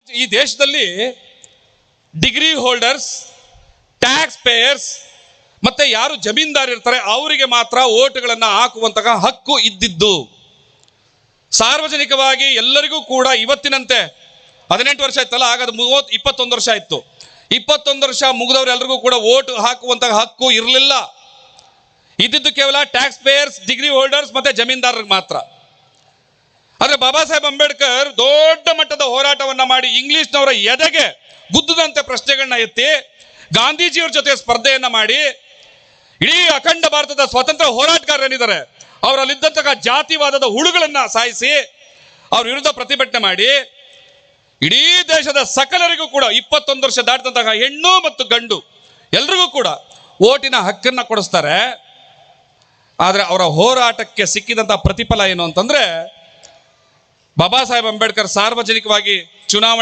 ಈ ದೇಶದಲ್ಲಿ degree holders, tax payers ಮತ್ತೆ ಯಾರು ಜಮೀನ್ದಾರ್ ಇರ್ತಾರೆ ಅವರಿಗೆ ಮಾತ್ರ ಓಟುಗಳನ್ನು ಹಾಕುವಂತಹ ಹಕ್ಕು ಇದ್ದಿದ್ದು. ಸಾರ್ವಜನಿಕವಾಗಿ ಎಲ್ಲರಿಗೂ ಕೂಡ ಇವತ್ತಿನಂತೆ 18 ವರ್ಷ ಇತ್ತಲ್ಲ, ಆಗ 21 ವರ್ಷ ಇತ್ತು. 21 ವರ್ಷ ಮುಗಿದವರೆಲ್ಲರಿಗೂ ಕೂಡ ಓಟು ಹಾಕುವಂತಹ ಹಕ್ಕು ಇರಲಿಲ್ಲ. ಇದ್ದಿದ್ದು ಕೇವಲ ಟ್ಯಾಕ್ಸ್ ಪೇಯರ್ಸ್, ಡಿಗ್ರಿ ಹೋಲ್ಡರ್ಸ್ ಮತ್ತೆ ಜಮೀನ್ದಾರರಿಗೆ ಮಾತ್ರ. ಆದ್ರೆ ಬಾಬಾ ಸಾಹೇಬ್ ಅಂಬೇಡ್ಕರ್ ದೊಡ್ಡ ಮಟ್ಟದ ಹೋರಾಟವನ್ನ ಮಾಡಿ ಇಂಗ್ಲಿಷ್ನವರ ಎದೆಗೆ ಗುದ್ದದಂತೆ ಪ್ರಶ್ನೆಗಳನ್ನ ಎತ್ತಿ ಗಾಂಧೀಜಿಯವ್ರ ಜೊತೆ ಸ್ಪರ್ಧೆಯನ್ನ ಮಾಡಿ ಇಡೀ ಅಖಂಡ ಭಾರತದ ಸ್ವತಂತ್ರ ಹೋರಾಟಗಾರರೇನಿದ್ದಾರೆ ಅವರಲ್ಲಿದ್ದಂತಹ ಜಾತಿವಾದದ ಹುಳುಗಳನ್ನ ಸಾಯಿಸಿ ಅವ್ರ ವಿರುದ್ಧ ಪ್ರತಿಭಟನೆ ಮಾಡಿ ಇಡೀ ದೇಶದ ಸಕಲರಿಗೂ ಕೂಡ 21 ವರ್ಷ ದಾಟಿದಂತಹ ಹೆಣ್ಣು ಮತ್ತು ಗಂಡು ಎಲ್ರಿಗೂ ಕೂಡ ಓಟಿನ ಹಕ್ಕನ್ನ ಕೊಡಿಸ್ತಾರೆ. ಆದ್ರೆ ಅವರ ಹೋರಾಟಕ್ಕೆ ಸಿಕ್ಕಿದಂತಹ ಪ್ರತಿಫಲ ಏನು ಅಂತಂದ್ರೆ, ಬಾಬಾ ಸಾಹೇಬ್ ಅಂಬೇಡ್ಕರ್ ಸಾರ್ವಜನಿಕವಾಗಿ ಚುನಾವಣೆ